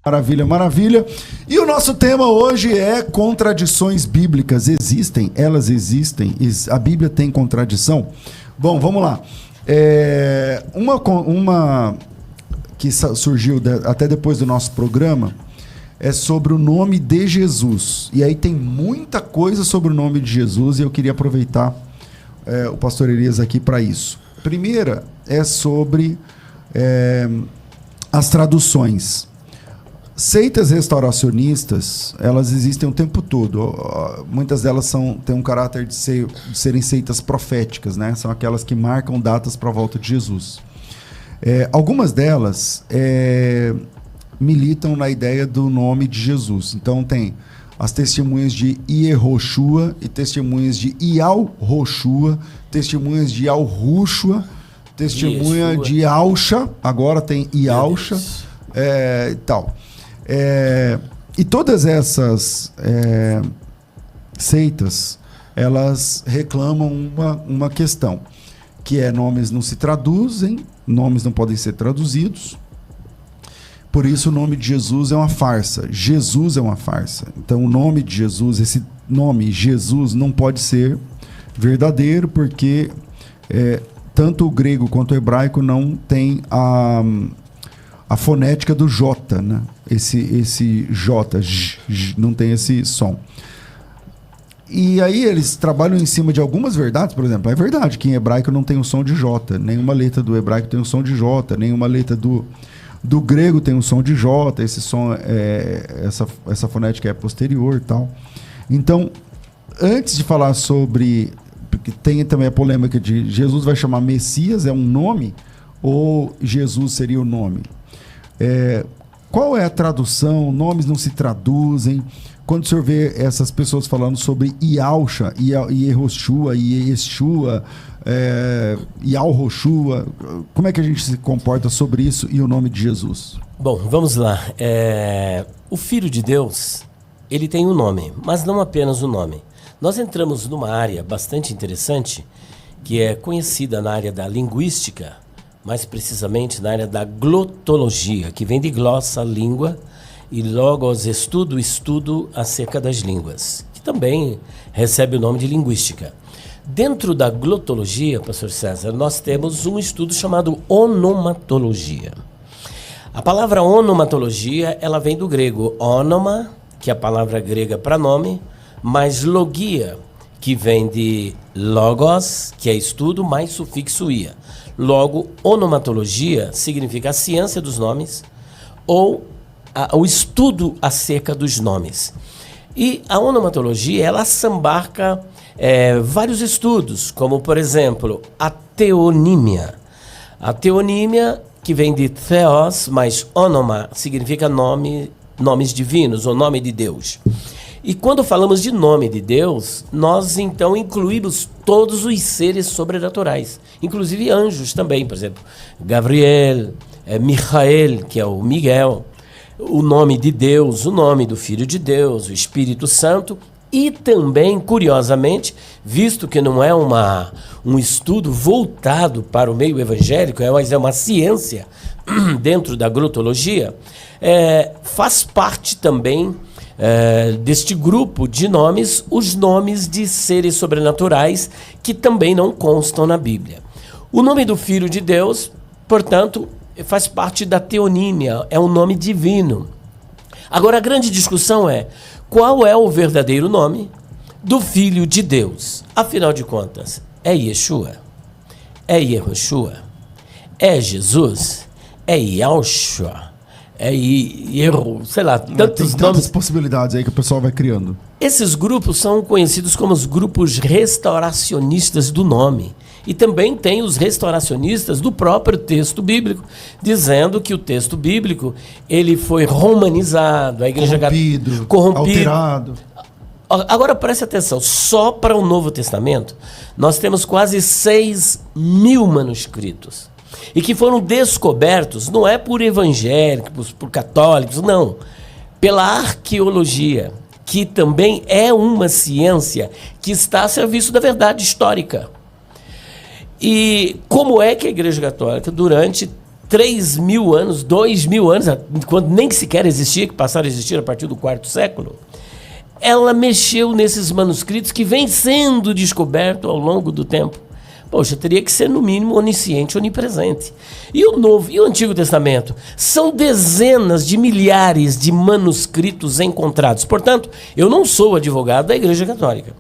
Maravilha, maravilha. E o nosso tema hoje é contradições bíblicas. Existem? Elas existem? A Bíblia tem contradição? Bom, vamos lá. Uma que surgiu até depois do nosso programa é sobre o nome de Jesus. E aí tem muita coisa sobre o nome de Jesus e eu queria aproveitar o pastor Elias aqui para isso. A primeira é sobre as traduções. Seitas restauracionistas, elas existem o tempo todo. Muitas delas têm um caráter de serem seitas proféticas, né? São aquelas que marcam datas para a volta de Jesus. Algumas delas militam na ideia do nome de Jesus. Então tem as testemunhas de Iehoshua e testemunhas de Ial-Roshua, testemunhas de Al-Rushua, testemunha de Alcha, agora tem Ialcha e tal. E todas essas seitas, elas reclamam uma questão, que é nomes não se traduzem, nomes não podem ser traduzidos, por isso o nome de Jesus é uma farsa. Jesus é uma farsa. Então o nome de Jesus, esse nome Jesus não pode ser verdadeiro, porque tanto o grego quanto o hebraico não tem a fonética do J, né? Esse J, não tem esse som. E aí eles trabalham em cima de algumas verdades, por exemplo, é verdade que em hebraico não tem o som de J, nenhuma letra do hebraico tem o som de J, nenhuma letra do grego tem o som de J, esse som, essa fonética é posterior e tal. Então, antes de falar sobre, porque tem também a polêmica de Jesus vai chamar Messias, é um nome, ou Jesus seria o nome? Qual é a tradução? Nomes não se traduzem. Quando o senhor vê essas pessoas falando sobre Ialcha, Iehoshua, Yeshua, Ial-Roshua, como é que a gente se comporta sobre isso e o nome de Jesus? Bom, vamos lá. O Filho de Deus, ele tem um nome, mas não apenas o nome. Nós entramos numa área bastante interessante, que é conhecida na área da linguística, mais precisamente na área da glotologia, que vem de glossa, língua, e logos, estudo acerca das línguas, que também recebe o nome de linguística. Dentro da glotologia, pastor César, nós temos um estudo chamado onomatologia. A palavra onomatologia, ela vem do grego onoma, que é a palavra grega para nome, mais logia, que vem de logos, que é estudo, mais sufixo ia. Logo, onomatologia significa a ciência dos nomes ou o estudo acerca dos nomes. E a onomatologia, ela assambarca vários estudos, como, por exemplo, a teonímia. A teonímia, que vem de theos, mais onoma, significa nomes divinos, ou nome de Deus. E quando falamos de nome de Deus, nós então incluímos todos os seres sobrenaturais, inclusive anjos também, por exemplo, Gabriel, Michael, que é o Miguel, o nome de Deus, o nome do Filho de Deus, o Espírito Santo, e também, curiosamente, visto que não é um estudo voltado para o meio evangélico, mas é uma ciência dentro da glotologia, faz parte também deste grupo de nomes, os nomes de seres sobrenaturais que também não constam na Bíblia. O nome do Filho de Deus, portanto, faz parte da teonímia, é um nome divino. Agora, a grande discussão é qual é o verdadeiro nome do Filho de Deus. Afinal de contas, é Yeshua? É Yehoshua? É Jesus? É Yalshua? Sei lá, tantos nomes, possibilidades aí que o pessoal vai criando. Esses grupos são conhecidos como os grupos restauracionistas do nome. E também tem os restauracionistas do próprio texto bíblico, dizendo que o texto bíblico ele foi romanizado, a igreja corrompido, alterado. Agora preste atenção, só para o Novo Testamento nós temos quase 6.000 manuscritos. E que foram descobertos, não é por evangélicos, por católicos, não. Pela arqueologia, que também é uma ciência que está a serviço da verdade histórica. E como é que a Igreja Católica, durante 3.000 anos, 2.000 anos, quando nem sequer existia, que passaram a existir a partir do quarto século, ela mexeu nesses manuscritos que vem sendo descoberto ao longo do tempo. Poxa, teria que ser no mínimo onisciente, onipresente. E o Novo e o Antigo Testamento são dezenas de milhares de manuscritos encontrados. Portanto, eu não sou advogado da Igreja Católica.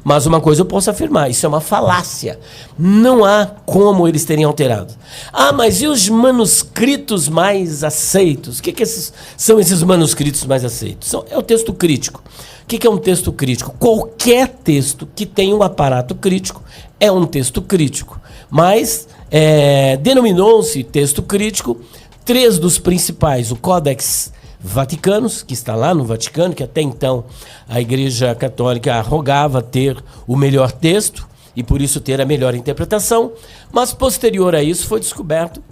Mas uma coisa eu posso afirmar, isso é uma falácia. Não há como eles terem alterado. Ah, mas e os manuscritos mais aceitos? O que são esses manuscritos mais aceitos? É o texto crítico. O que é um texto crítico? Qualquer texto que tenha um aparato crítico é um texto crítico. Mas denominou-se texto crítico 3 dos principais: o Codex Vaticanos, que está lá no Vaticano, que até então a Igreja Católica arrogava ter o melhor texto e por isso ter a melhor interpretação, mas posterior a isso foi descoberto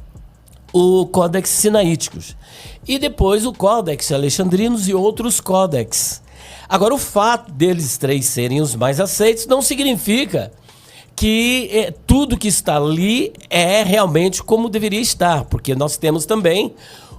o Codex Sinaíticos e depois o Codex Alexandrinos e outros códex. Agora, o fato deles 3 serem os mais aceitos não significa que tudo que está ali é realmente como deveria estar, porque nós temos também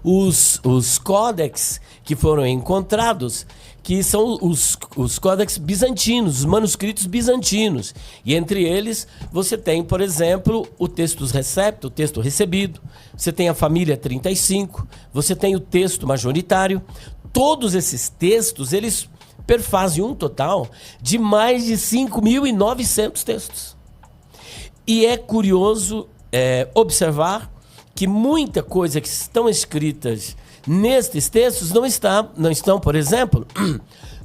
os códex que foram encontrados, que são os códex bizantinos, os manuscritos bizantinos. E entre eles você tem, por exemplo, o textus recepto, o texto recebido, você tem a família 35, você tem o texto majoritário. Todos esses textos, eles perfazem um total de mais de 5.900 textos. E é curioso observar que muita coisa que estão escritas nestes textos não estão, por exemplo,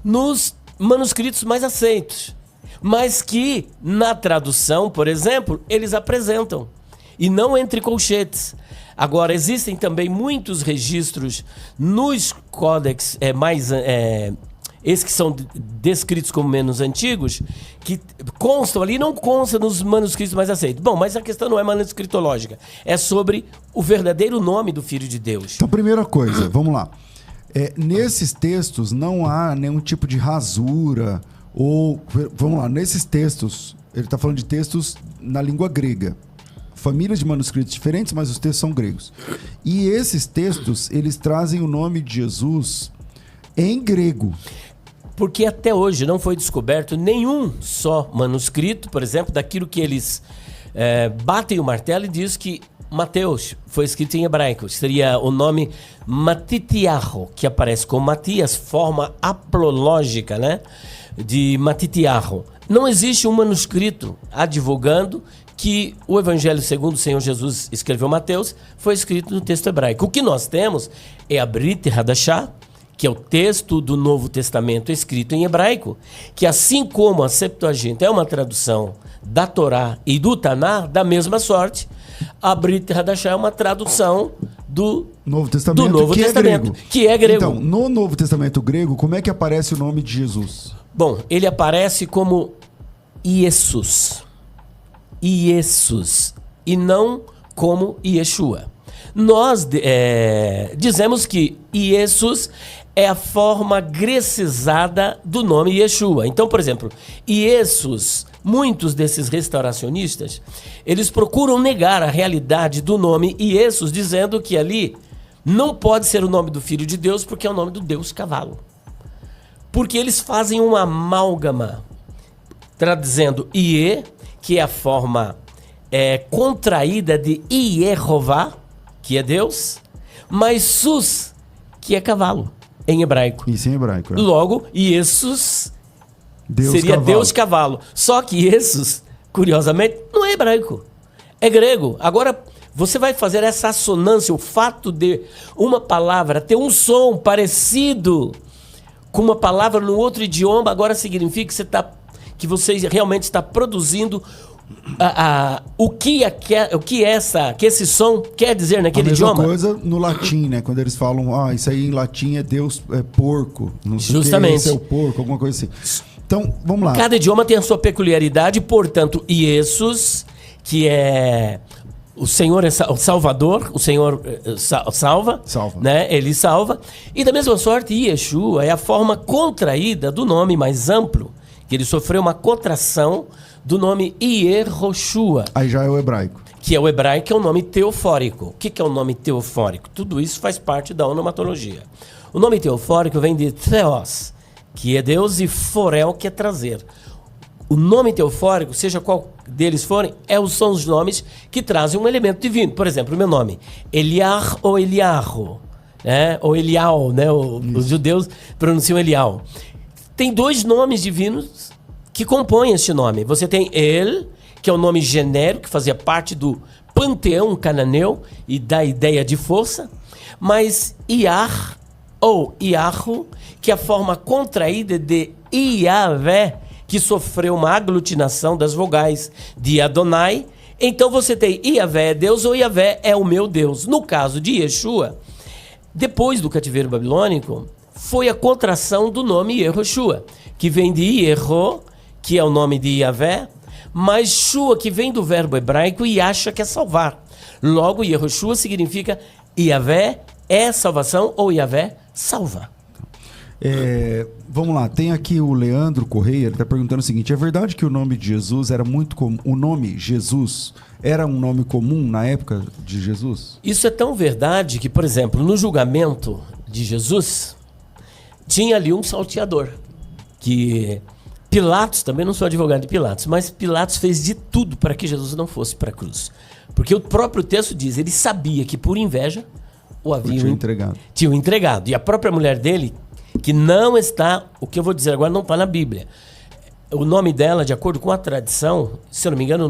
nos manuscritos mais aceitos, mas que na tradução, por exemplo, eles apresentam, e não entre colchetes. Agora, existem também muitos registros nos códex esses que são descritos como menos antigos, que constam ali, não constam nos manuscritos mais aceitos. Bom, mas a questão não é manuscritológica, é sobre o verdadeiro nome do Filho de Deus. Então, primeira coisa, vamos lá. Nesses textos não há nenhum tipo de rasura, vamos lá, nesses textos, ele está falando de textos na língua grega. Famílias de manuscritos diferentes, mas os textos são gregos. E esses textos, eles trazem o nome de Jesus em grego. Porque até hoje não foi descoberto nenhum só manuscrito, por exemplo, daquilo que eles batem o martelo e diz que Mateus foi escrito em hebraico. Seria o nome Matitiaho, que aparece com Matias, forma aplológica, né, de Matitiaho. Não existe um manuscrito advogando que o Evangelho segundo o Senhor Jesus escreveu Mateus foi escrito no texto hebraico. O que nós temos é a Brit Hadashah, que é o texto do Novo Testamento escrito em hebraico, que assim como a Septuaginta é uma tradução da Torá e do Taná, da mesma sorte, a Brit Hadashah é uma tradução do Novo Testamento, que é grego. Então, no Novo Testamento grego, como é que aparece o nome de Jesus? Bom, ele aparece como Iesus, e não como Yeshua. Nós dizemos que Iesus é a forma grecizada do nome Yeshua. Então, por exemplo, Iesus, muitos desses restauracionistas, eles procuram negar a realidade do nome Iesus, dizendo que ali não pode ser o nome do Filho de Deus, porque é o nome do Deus cavalo. Porque eles fazem uma amálgama, traduzindo Ie, que é a forma contraída de Yehová, que é Deus, mas Sus, que é cavalo, em hebraico. Isso em hebraico. Logo, Iesus seria cavalo. Deus cavalo. Só que Iesus, curiosamente, não é hebraico, é grego. Agora, você vai fazer essa assonância, o fato de uma palavra ter um som parecido com uma palavra no outro idioma, agora significa que você realmente está produzindo o que esse som quer dizer naquele idioma. A mesma coisa no latim, né? Quando eles falam, isso aí em latim é Deus, é porco. Não sei. Justamente. Esse é o porco, alguma coisa assim. Então, vamos lá. Cada idioma tem a sua peculiaridade, portanto, Iesus, que é o Senhor é o Salvador, o Senhor salva, né? Ele salva. E da mesma sorte, Yeshua é a forma contraída do nome mais amplo, que ele sofreu uma contração do nome Yehoshua. Aí já é o hebraico. que é o hebraico, que é um nome teofórico. O que é o nome teofórico? Tudo isso faz parte da onomatologia. O nome teofórico vem de theos, que é Deus, e phorel, que é trazer. O nome teofórico, seja qual deles forem, são os nomes que trazem um elemento divino. Por exemplo, o meu nome, Eliar ou Eliarro, né? Ou Elial, né? Os judeus pronunciam Elial. Tem dois nomes divinos que compõem este nome. Você tem El, que é um nome genérico, que fazia parte do panteão cananeu e da ideia de força, mas Iar ou Iarro, que é a forma contraída de Iavé, que sofreu uma aglutinação das vogais de Adonai. Então você tem Iavé é Deus ou Iavé é o meu Deus. No caso de Yeshua, depois do cativeiro babilônico, foi a contração do nome Yehoshua, que vem de Yerho, que é o nome de Iavé, mas Shua, que vem do verbo hebraico Yasha, que é salvar. Logo, Yehoshua significa Iavé é salvação ou Iavé salva. Vamos lá, tem aqui o Leandro Correia, ele está perguntando o seguinte: é verdade que o nome de Jesus era muito comum? O nome Jesus era um nome comum na época de Jesus? Isso é tão verdade que, por exemplo, no julgamento de Jesus, tinha ali um salteador, que Pilatos, também não sou advogado de Pilatos, mas Pilatos fez de tudo para que Jesus não fosse para a cruz. Porque o próprio texto diz, ele sabia que por inveja o haviam entregado. Tinham entregado. E a própria mulher dele, que não está, o que eu vou dizer agora não está na Bíblia. O nome dela, de acordo com a tradição, se eu não me engano,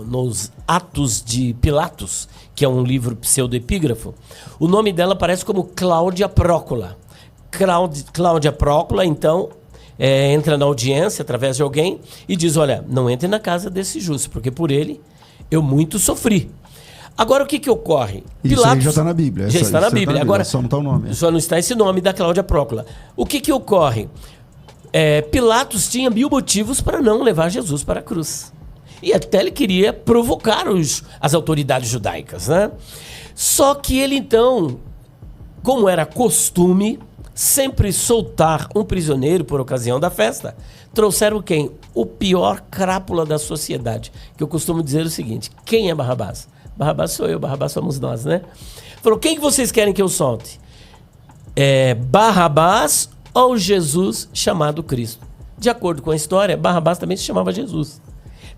nos Atos de Pilatos, que é um livro pseudoepígrafo, o nome dela aparece como Cláudia Prócula. Cláudia Prócula, então, entra na audiência através de alguém e diz, olha, não entre na casa desse justo, porque por ele eu muito sofri. Agora, o que ocorre? Isso Pilatos, aí já está na Bíblia. Já está na Bíblia. Agora, só não está o nome. Só não está esse nome da Cláudia Prócula. O que ocorre? Pilatos tinha 1000 motivos para não levar Jesus para a cruz. E até ele queria provocar as autoridades judaicas, né? Só que ele, então, como era costume, sempre soltar um prisioneiro por ocasião da festa, trouxeram quem? O pior crápula da sociedade. Que eu costumo dizer o seguinte, quem é Barrabás? Barrabás sou eu, Barrabás somos nós, né? Falou, quem que vocês querem que eu solte? Barrabás ou Jesus chamado Cristo? De acordo com a história, Barrabás também se chamava Jesus.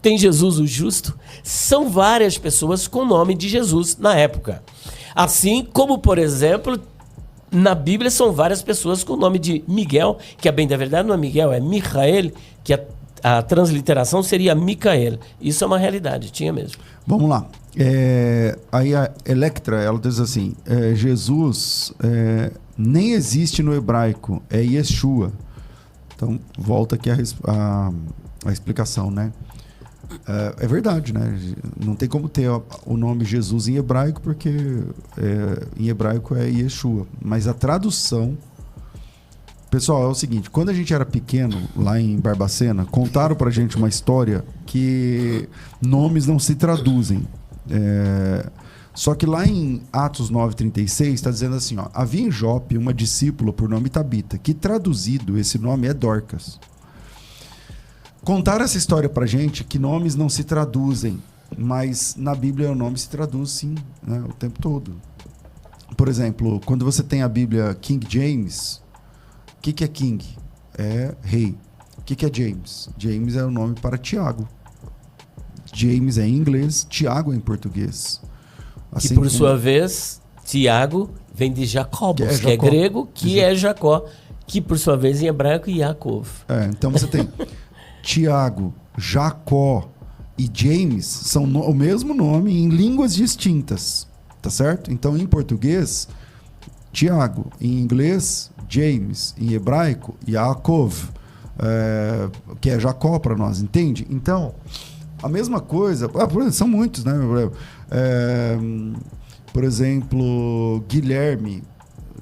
Tem Jesus o justo? São várias pessoas com o nome de Jesus na época. Assim como, por exemplo, na Bíblia são várias pessoas com o nome de Miguel, que a bem da verdade não é Miguel, é Michael, que a transliteração seria Micael. Isso é uma realidade, tinha mesmo. Vamos lá. Aí a Electra, ela diz assim, Jesus nem existe no hebraico, é Yeshua. Então, volta aqui a explicação, né? É verdade, né? Não tem como ter o nome Jesus em hebraico, porque em hebraico é Yeshua. Mas a tradução... Pessoal, é o seguinte, quando a gente era pequeno, lá em Barbacena, contaram pra gente uma história que nomes não se traduzem. Só que lá em Atos 9,36 está dizendo assim, ó, havia em Jope uma discípula por nome Tabita, que traduzido esse nome é Dorcas. Contaram essa história pra gente que nomes não se traduzem, mas na Bíblia o nome se traduz sim, né, o tempo todo. Por exemplo, quando você tem a Bíblia King James, o que é King? É rei. O que é James? James é o nome para Tiago. James é em inglês, Tiago é em português. Assim que por sua vez, Tiago vem de Jacobos, que é grego, que é Jacó, que por sua vez em hebraico é Yaakov. Então você tem Tiago, Jacó e James são o mesmo nome em línguas distintas, tá certo? Então em português, Tiago, em inglês, James, em hebraico, Yaakov, que é Jacó para nós, entende? Então, a mesma coisa, são muitos, né? Por exemplo, Guilherme.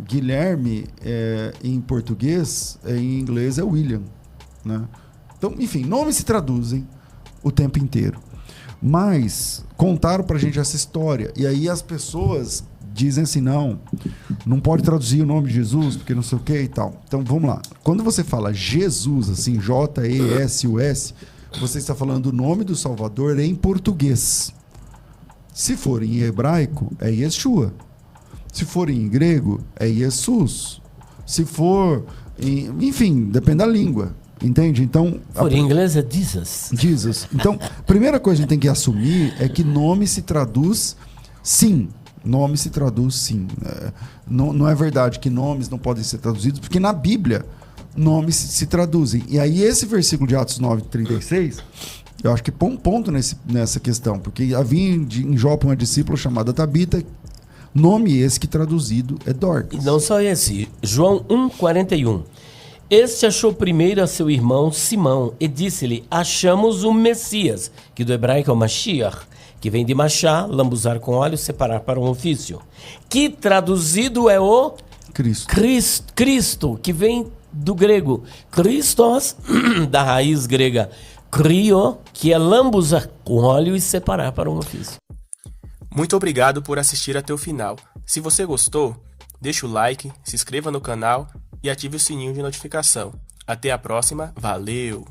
Guilherme, em português, em inglês é William, né? Então, enfim, nomes se traduzem o tempo inteiro. Mas contaram pra gente essa história. E aí as pessoas dizem assim, não pode traduzir o nome de Jesus, porque não sei o que e tal. Então, vamos lá. Quando você fala Jesus, assim, J-E-S-U-S, você está falando o nome do Salvador em português. Se for em hebraico, é Yeshua. Se for em grego, é Jesus. Se for, enfim, depende da língua. Entende? Então, Por inglês é Jesus. Jesus. Então, a primeira coisa que a gente tem que assumir é que nome se traduz sim. Nome se traduz sim. Não é verdade que nomes não podem ser traduzidos, porque na Bíblia nomes se traduzem. E aí esse versículo de Atos 9:36, eu acho que põe um ponto nessa questão, porque havia em Jope uma discípula chamada Tabita, nome esse que traduzido é Dorcas. E não só esse, João 1,41. Este achou primeiro a seu irmão Simão e disse-lhe, achamos o Messias, que do hebraico é o Mashiach, que vem de machar, lambuzar com óleo, separar para um ofício. Que traduzido é o Cristo, que vem do grego Christos, da raiz grega Crio, que é lambuzar com óleo e separar para um ofício. Muito obrigado por assistir até o final. Se você gostou, deixa o like, se inscreva no canal e ative o sininho de notificação. Até a próxima, valeu!